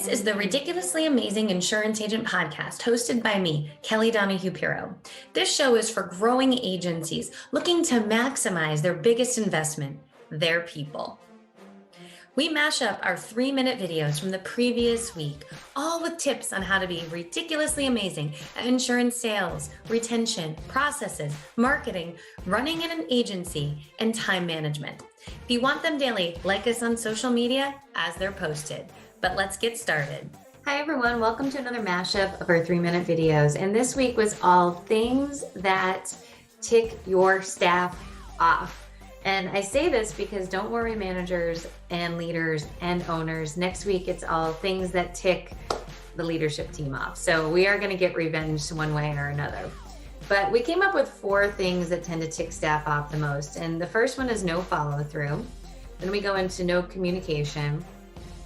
is the Ridiculously Amazing Insurance Agent podcast hosted by me, Kelly Donahue-Piro. This show is for growing agencies looking to maximize their biggest investment, their people. We mash up our 3-minute videos from the previous week, all with tips on how to be ridiculously amazing at insurance sales, retention, processes, marketing, running in an agency, and time management. If you want them daily, like us on social media as they're posted. But let's get started. Hi everyone, welcome to another mashup of our 3-minute videos. And this week was all things that tick your staff off. And I say this because don't worry, managers and leaders and owners. Next week, it's all things that tick the leadership team off. So we are going to get revenge one way or another. But we came up with 4 things that tend to tick staff off the most. And the first one is no follow through. Then we go into no communication,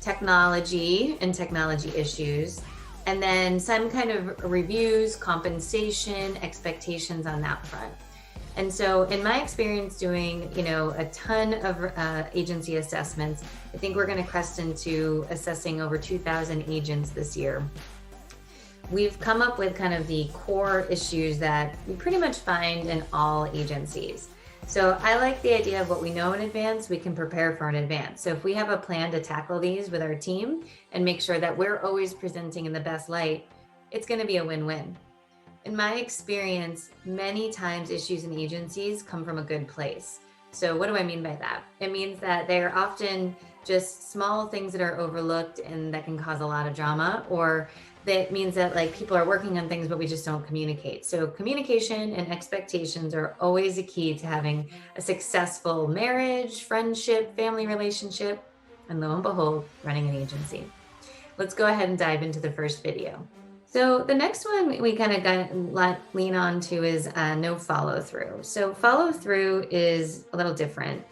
technology and technology issues, and then some kind of reviews, compensation, expectations on that front. And so in my experience doing, a ton of agency assessments, I think we're going to crest into assessing over 2,000 agents this year. We've come up with kind of the core issues that we pretty much find in all agencies. So I like the idea of what we know in advance, we can prepare for in advance. So if we have a plan to tackle these with our team and make sure that we're always presenting in the best light, it's going to be a win-win. In my experience, many times issues in agencies come from a good place. So what do I mean by that? It means that they're often just small things that are overlooked and that can cause a lot of drama, or that means that people are working on things, but we just don't communicate. So communication and expectations are always a key to having a successful marriage, friendship, family relationship, and lo and behold, running an agency. Let's go ahead and dive into the first video. So the next one we kind of lean on to is no follow through. So follow through is a little different.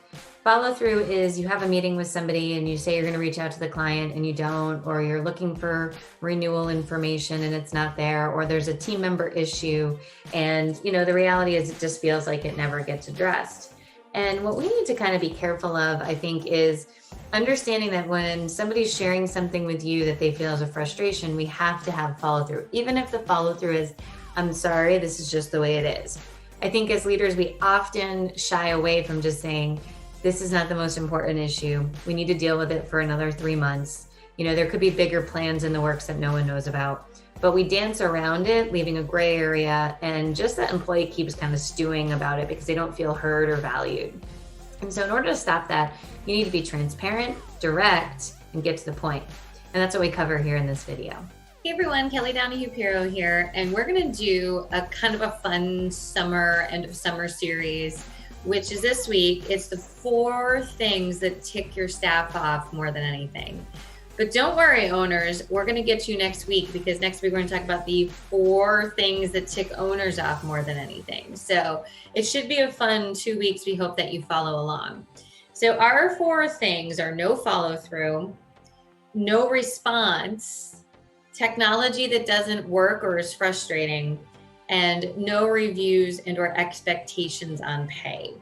Follow through is you have a meeting with somebody and you say you're going to reach out to the client and you don't, or you're looking for renewal information and it's not there, or there's a team member issue. And, the reality is it just feels like it never gets addressed. And what we need to kind of be careful of, I think, is understanding that when somebody's sharing something with you that they feel is a frustration, we have to have follow through. Even if the follow through is, I'm sorry, this is just the way it is. I think as leaders, we often shy away from just saying, this is not the most important issue. We need to deal with it for another 3 months. There could be bigger plans in the works that no one knows about, but we dance around it, leaving a gray area, and just that employee keeps kind of stewing about it because they don't feel heard or valued. And so in order to stop that, you need to be transparent, direct, and get to the point. And that's what we cover here in this video. Hey everyone, Kelly Donahue-Piro here, and we're gonna do a kind of a fun end of summer series, which is this week. It's the 4 things that tick your staff off more than anything. But don't worry, owners, we're going to get you next week, because next week we're going to talk about the 4 things that tick owners off more than anything. So it should be a fun 2 weeks. We hope that you follow along. So our 4 things are no follow through, no response, technology that doesn't work or is frustrating, and no reviews and or expectations on pay.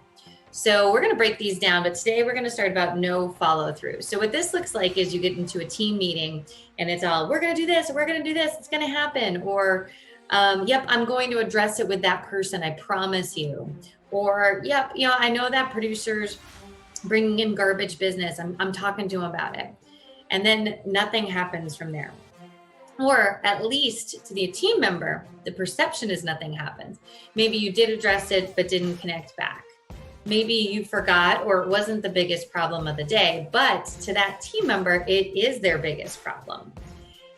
So we're going to break these down, but today we're going to start about no follow through. So what this looks like is you get into a team meeting and it's all, we're going to do this, we're going to do this, it's going to happen. Or, yep, I'm going to address it with that person, I promise you. Or, yep, I know that producer's bringing in garbage business. I'm talking to him about it. And then nothing happens from there. Or at least to the team member, the perception is nothing happens. Maybe you did address it, but didn't connect back. Maybe you forgot, or it wasn't the biggest problem of the day, but to that team member, it is their biggest problem.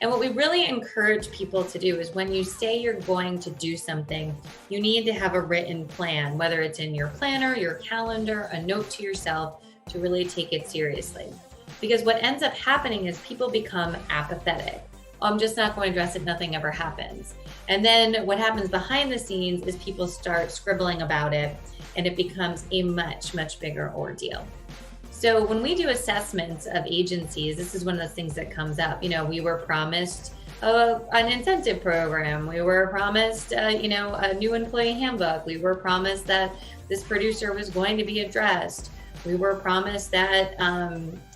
And what we really encourage people to do is when you say you're going to do something, you need to have a written plan, whether it's in your planner, your calendar, a note to yourself, to really take it seriously. Because what ends up happening is people become apathetic. I'm just not going to address it, nothing ever happens. And then what happens behind the scenes is people start scribbling about it, and it becomes a much, much bigger ordeal. So when we do assessments of agencies, this is one of the things that comes up. We were promised an incentive program. We were promised, a new employee handbook. We were promised that this producer was going to be addressed. We were promised that,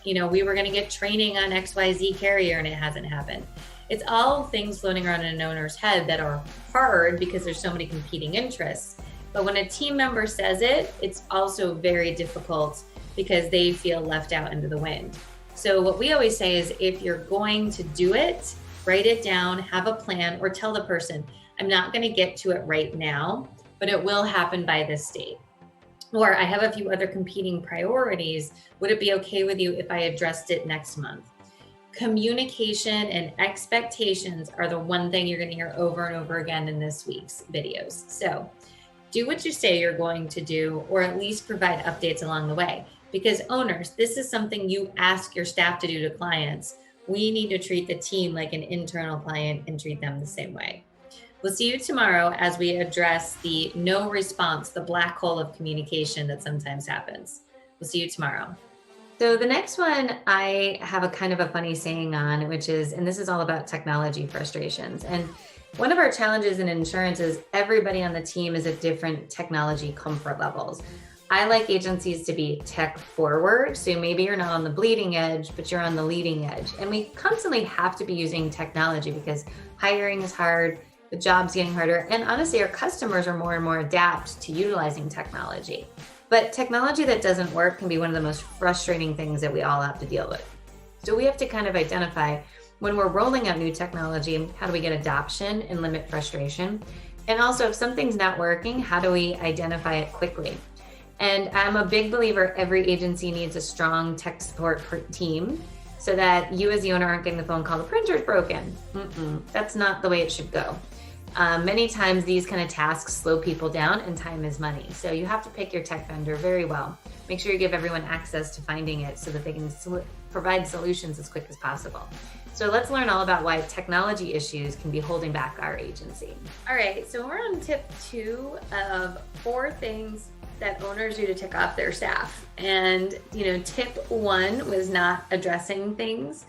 we were going to get training on XYZ carrier and it hasn't happened. It's all things floating around in an owner's head that are hard because there's so many competing interests. But when a team member says it, it's also very difficult because they feel left out into the wind. So what we always say is if you're going to do it, write it down, have a plan, or tell the person, I'm not going to get to it right now, but it will happen by this date. Or I have a few other competing priorities. Would it be okay with you if I addressed it next month? Communication and expectations are the one thing you're going to hear over and over again in this week's videos. So do what you say you're going to do, or at least provide updates along the way. Because owners, this is something you ask your staff to do to clients. We need to treat the team like an internal client and treat them the same way. We'll see you tomorrow as we address the no response, the black hole of communication that sometimes happens. We'll see you tomorrow. So the next one, I have a kind of a funny saying on, which is, and this is all about technology frustrations. And one of our challenges in insurance is everybody on the team is at different technology comfort levels. I like agencies to be tech forward. So maybe you're not on the bleeding edge, but you're on the leading edge. And we constantly have to be using technology because hiring is hard. The job's getting harder. And honestly, our customers are more and more adapt to utilizing technology. But technology that doesn't work can be one of the most frustrating things that we all have to deal with. So we have to kind of identify when we're rolling out new technology, how do we get adoption and limit frustration? And also if something's not working, how do we identify it quickly? And I'm a big believer every agency needs a strong tech support team so that you as the owner aren't getting the phone call, the printer's broken. That's not the way it should go. Many times these kind of tasks slow people down and time is money. So you have to pick your tech vendor very well. Make sure you give everyone access to finding it so that they can provide solutions as quick as possible. So let's learn all about why technology issues can be holding back our agency. All right, so we're on tip 2 of 4 things that owners do to tick off their staff. And, tip 1 was not addressing things.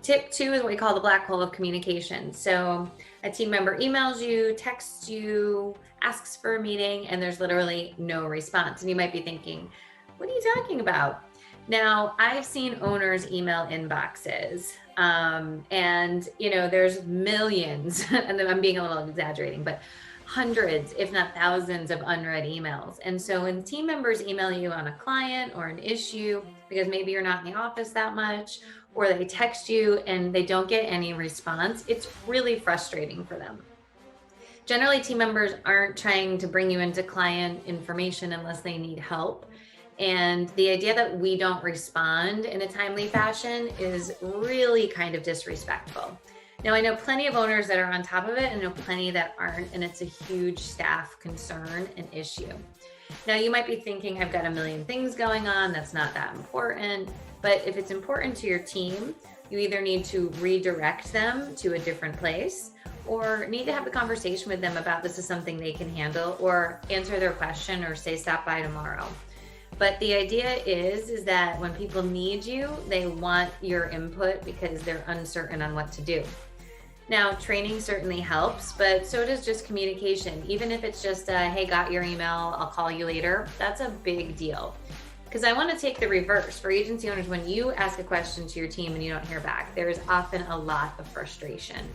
Tip 2 is what we call the black hole of communication. So a team member emails you, texts you, asks for a meeting, and there's literally no response. And you might be thinking, what are you talking about? Now, I've seen owners' email inboxes, and there's millions, and I'm being a little exaggerating, but hundreds, if not thousands of unread emails. And so when team members email you on a client or an issue, because maybe you're not in the office that much, or they text you and they don't get any response, it's really frustrating for them. Generally, team members aren't trying to bring you into client information unless they need help. And the idea that we don't respond in a timely fashion is really kind of disrespectful. Now, I know plenty of owners that are on top of it and I know plenty that aren't, and it's a huge staff concern and issue. Now, you might be thinking, I've got a million things going on, that's not that important. But if it's important to your team, you either need to redirect them to a different place or need to have a conversation with them about this is something they can handle, or answer their question or say, stop by tomorrow. But the idea is that when people need you, they want your input because they're uncertain on what to do. Now, training certainly helps, but so does just communication. Even if it's just, hey, got your email, I'll call you later. That's a big deal. Because I want to take the reverse. For agency owners, when you ask a question to your team and you don't hear back, there is often a lot of frustration.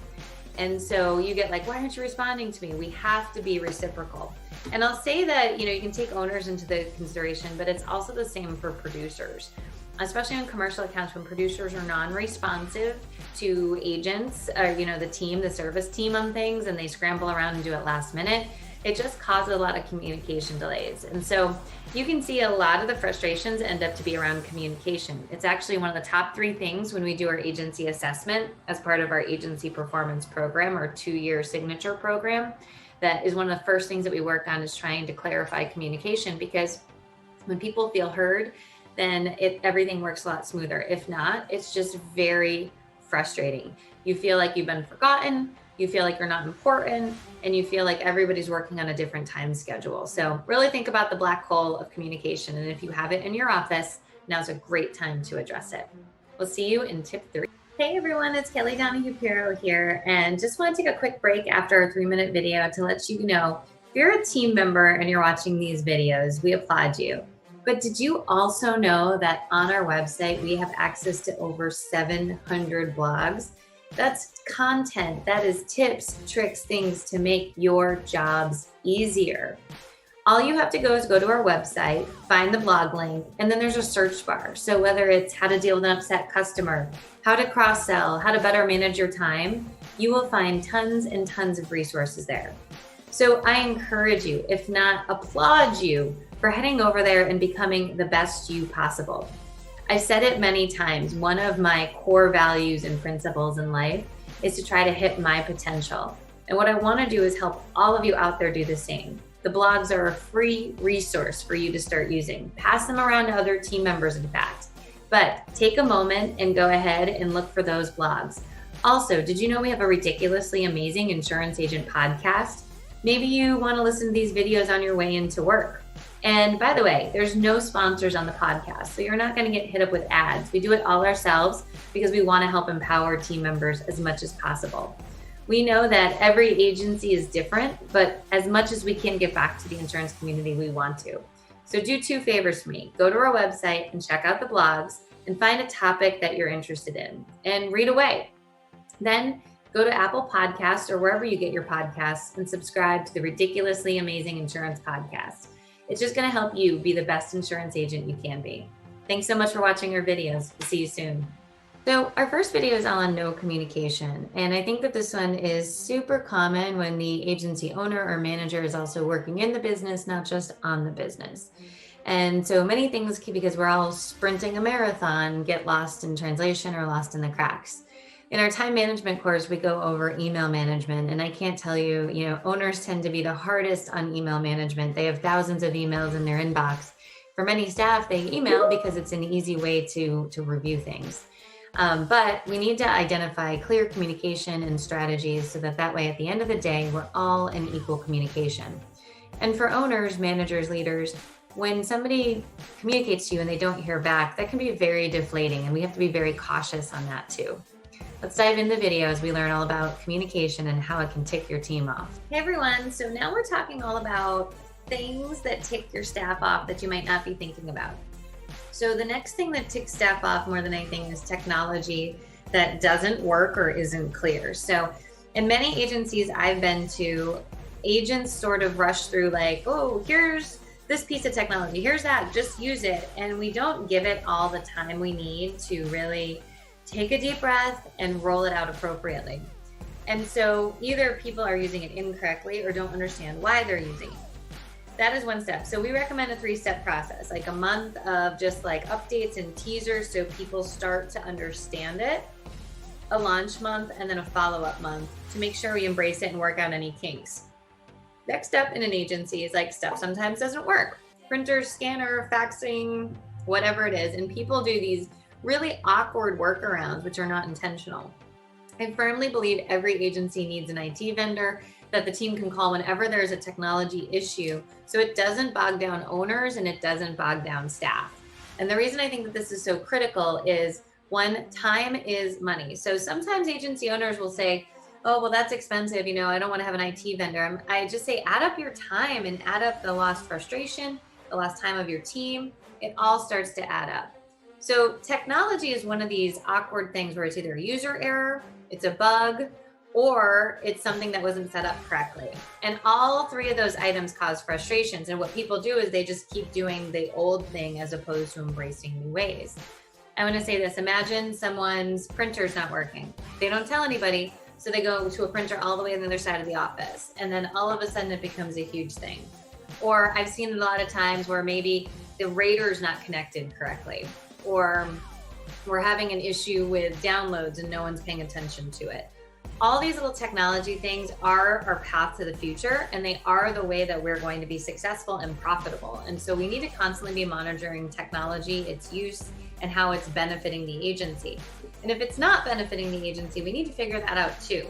And so you get like, why aren't you responding to me? We have to be reciprocal. And I'll say that, you can take owners into the consideration, but it's also the same for producers, especially on commercial accounts when producers are non-responsive to agents or, the team, the service team on things, and they scramble around and do it last minute. It just causes a lot of communication delays. And so you can see a lot of the frustrations end up to be around communication. It's actually one of the top 3 things when we do our agency assessment as part of our agency performance program, our 2-year signature program. That is one of the first things that we work on, is trying to clarify communication, because when people feel heard, then everything works a lot smoother. If not, it's just very frustrating. You feel like you've been forgotten, you feel like you're not important, and you feel like everybody's working on a different time schedule. So really think about the black hole of communication. And if you have it in your office, now's a great time to address it. We'll see you in tip 3. Hey everyone, it's Kelly Donahue-Pirro here, and just want to take a quick break after our 3-minute video to let you know, if you're a team member and you're watching these videos, we applaud you. But did you also know that on our website, we have access to over 700 blogs? That's content. That is tips, tricks, things to make your jobs easier. All you have to go is go to our website, find the blog link, and then there's a search bar. So whether it's how to deal with an upset customer, how to cross-sell, how to better manage your time, you will find tons and tons of resources there. So I encourage you, if not applaud you, for heading over there and becoming the best you possible. I've said it many times, one of my core values and principles in life is to try to hit my potential. And what I want to do is help all of you out there do the same. The blogs are a free resource for you to start using. Pass them around to other team members, in fact. But take a moment and go ahead and look for those blogs. Also, did you know we have a ridiculously amazing insurance agent podcast? Maybe you want to listen to these videos on your way into work. And by the way, there's no sponsors on the podcast, so you're not going to get hit up with ads. We do it all ourselves because we want to help empower team members as much as possible. We know that every agency is different, but as much as we can give back to the insurance community, we want to. So do 2 favors for me. Go to our website and check out the blogs and find a topic that you're interested in and read away. Then go to Apple Podcasts or wherever you get your podcasts and subscribe to the Ridiculously Amazing Insurance Podcast. It's just going to help you be the best insurance agent you can be. Thanks so much for watching our videos. We'll see you soon. So our first video is on no communication. And I think that this one is super common when the agency owner or manager is also working in the business, not just on the business. And so many things, because we're all sprinting a marathon, get lost in translation or lost in the cracks. In our time management course, we go over email management. And I can't tell you, owners tend to be the hardest on email management. They have thousands of emails in their inbox. For many staff, they email because it's an easy way to review things. But we need to identify clear communication and strategies so that way at the end of the day, we're all in equal communication. And for owners, managers, leaders, when somebody communicates to you and they don't hear back, that can be very deflating. And we have to be very cautious on that too. Let's dive into the video as we learn all about communication and how it can tick your team off. Hey everyone, so now we're talking all about things that tick your staff off that you might not be thinking about. So the next thing that ticks staff off more than anything is technology that doesn't work or isn't clear. So in many agencies I've been to, agents sort of rush through like, oh, here's this piece of technology, here's that, just use it. And we don't give it all the time we need to really take a deep breath and roll it out appropriately. And so either people are using it incorrectly or don't understand why they're using it. That is one step. So we recommend a 3-step process, like a month of just like updates and teasers so people start to understand it, a launch month, and then a follow-up month to make sure we embrace it and work out any kinks. Next step in an agency is like stuff sometimes doesn't work. Printer, scanner, faxing, whatever it is. And people do these really awkward workarounds, which are not intentional. I firmly believe every agency needs an IT vendor that the team can call whenever there's a technology issue, so it doesn't bog down owners and it doesn't bog down staff. And the reason I think that this is so critical is, one, time is money. So sometimes agency owners will say, oh, well, that's expensive. I don't want to have an IT vendor. I just say, add up your time and add up the lost frustration, the lost time of your team. It all starts to add up. So technology is one of these awkward things where it's either a user error, it's a bug, or it's something that wasn't set up correctly. And all 3 of those items cause frustrations. And what people do is they just keep doing the old thing as opposed to embracing new ways. I want to say this, imagine someone's printer's not working. They don't tell anybody, so they go to a printer all the way on the other side of the office. And then all of a sudden it becomes a huge thing. Or I've seen a lot of times where maybe the rater's not connected correctly, or we're having an issue with downloads and no one's paying attention to it. All these little technology things are our path to the future, and they are the way that we're going to be successful and profitable. And so we need to constantly be monitoring technology, its use, and how it's benefiting the agency. And if it's not benefiting the agency, we need to figure that out too.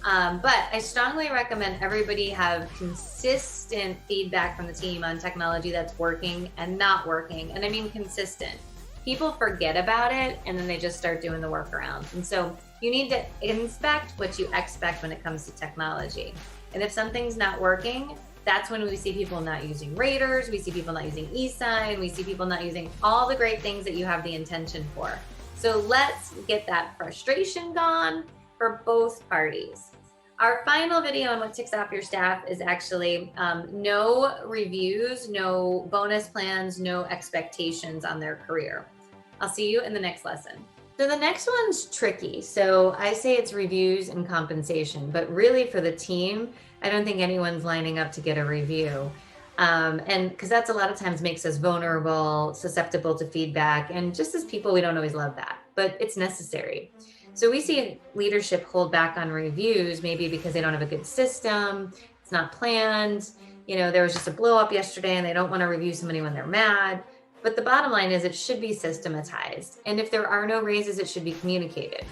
But I strongly recommend everybody have consistent feedback from the team on technology that's working and not working. And I mean consistent. People forget about it and then they just start doing the workarounds. And so you need to inspect what you expect when it comes to technology. And if something's not working, That's when we see people not using raters, we see people not using e-sign, we see people not using all the great things that you have the intention for. So let's get that frustration gone for both parties. Our final video on what ticks off your staff is actually no reviews, no bonus plans, no expectations on their career. I'll see you in the next lesson. So the next one's tricky. So I say it's reviews and compensation, but really for the team, I don't think anyone's lining up to get a review. And because that's a lot of times makes us vulnerable, susceptible to feedback. And just as people, we don't always love that, but it's necessary. So we see leadership hold back on reviews, maybe because they don't have a good system, it's not planned. You know, there was just a blow up yesterday and they don't want to review somebody when they're mad. But the bottom line is it should be systematized. And if there are no raises, it should be communicated.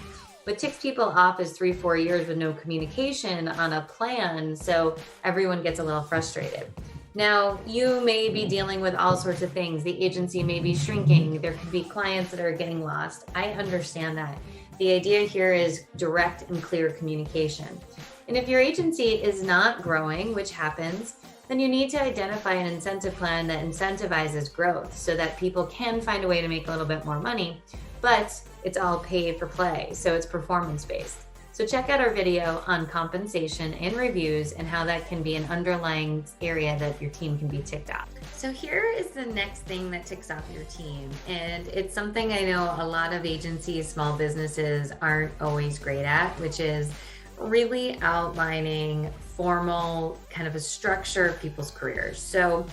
What ticks people off is 3-4 years with no communication on a plan. So everyone gets a little frustrated. Now, you may be dealing with all sorts of things. The agency may be shrinking. There could be clients that are getting lost. I understand that. The idea here is direct and clear communication. And if your agency is not growing, which happens, then you need to identify an incentive plan that incentivizes growth so that people can find a way to make a little bit more money, but it's all pay for play. So it's performance-based. So check out our video on compensation and reviews and how that can be an underlying area that your team can be ticked off. So here is the next thing that ticks off your team. And it's something I know a lot of agencies, small businesses aren't always great at, which is really outlining formal kind of a structure of people's careers. So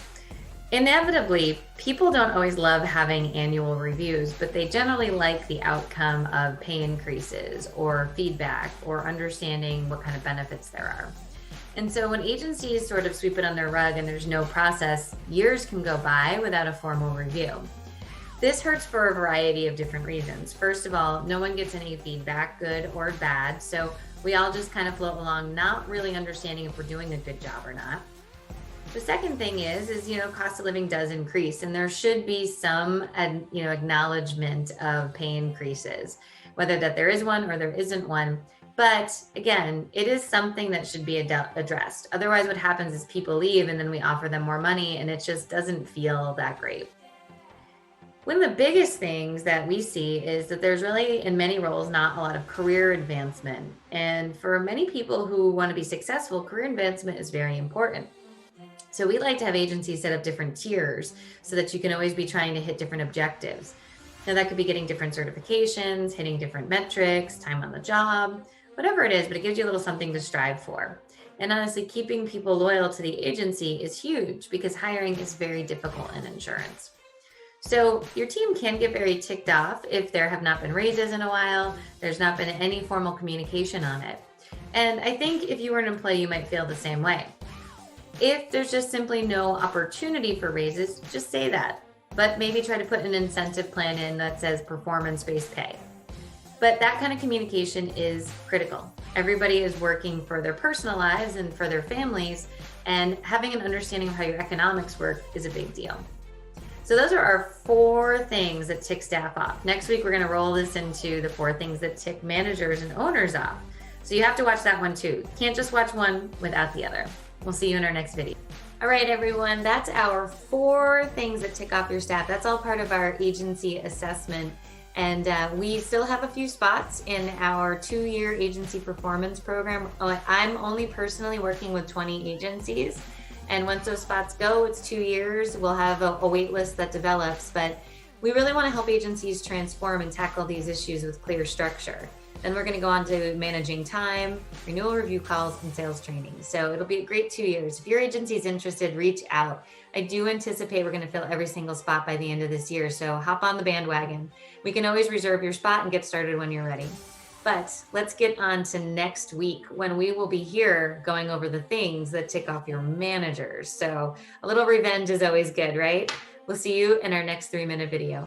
inevitably, people don't always love having annual reviews, but they generally like the outcome of pay increases or feedback or understanding what kind of benefits there are. And so when agencies sort of sweep it on their rug and there's no process, years can go by without a formal review. This hurts for a variety of different reasons. First of all, no one gets any feedback, good or bad. So we all just kind of float along, not really understanding if we're doing a good job or not. The second thing is cost of living does increase, and there should be some, acknowledgement of pay increases, whether that there is one or there isn't one. But again, it is something that should be addressed. Otherwise, what happens is people leave and then we offer them more money and it just doesn't feel that great. One of the biggest things that we see is that there's really, in many roles, not a lot of career advancement. And for many people who want to be successful, career advancement is very important. So we like to have agencies set up different tiers so that you can always be trying to hit different objectives. Now that could be getting different certifications, hitting different metrics, time on the job, whatever it is, but it gives you a little something to strive for. And honestly, keeping people loyal to the agency is huge because hiring is very difficult in insurance. So your team can get very ticked off if there have not been raises in a while, there's not been any formal communication on it. And I think if you were an employee, you might feel the same way. If there's just simply no opportunity for raises, just say that, but maybe try to put an incentive plan in that says performance-based pay. But that kind of communication is critical. Everybody is working for their personal lives and for their families, and having an understanding of how your economics work is a big deal. So those are our 4 things that tick staff off. Next week, we're going to roll this into the 4 things that tick managers and owners off. So you have to watch that one too. You can't just watch one without the other. We'll see you in our next video. All right, everyone, that's our 4 things that tick off your staff. That's all part of our agency assessment. And we still have a few spots in our 2-year agency performance program. I'm only personally working with 20 agencies. And once those spots go, it's 2 years. We'll have a wait list that develops. But we really want to help agencies transform and tackle these issues with clear structure. Then we're going to go on to managing time, renewal review calls, and sales training. So it'll be a great 2 years. If your agency is interested, reach out. I do anticipate we're going to fill every single spot by the end of this year. So hop on the bandwagon. We can always reserve your spot and get started when you're ready. But let's get on to next week when we will be here going over the things that tick off your managers. So a little revenge is always good, right? We'll see you in our next 3-minute video.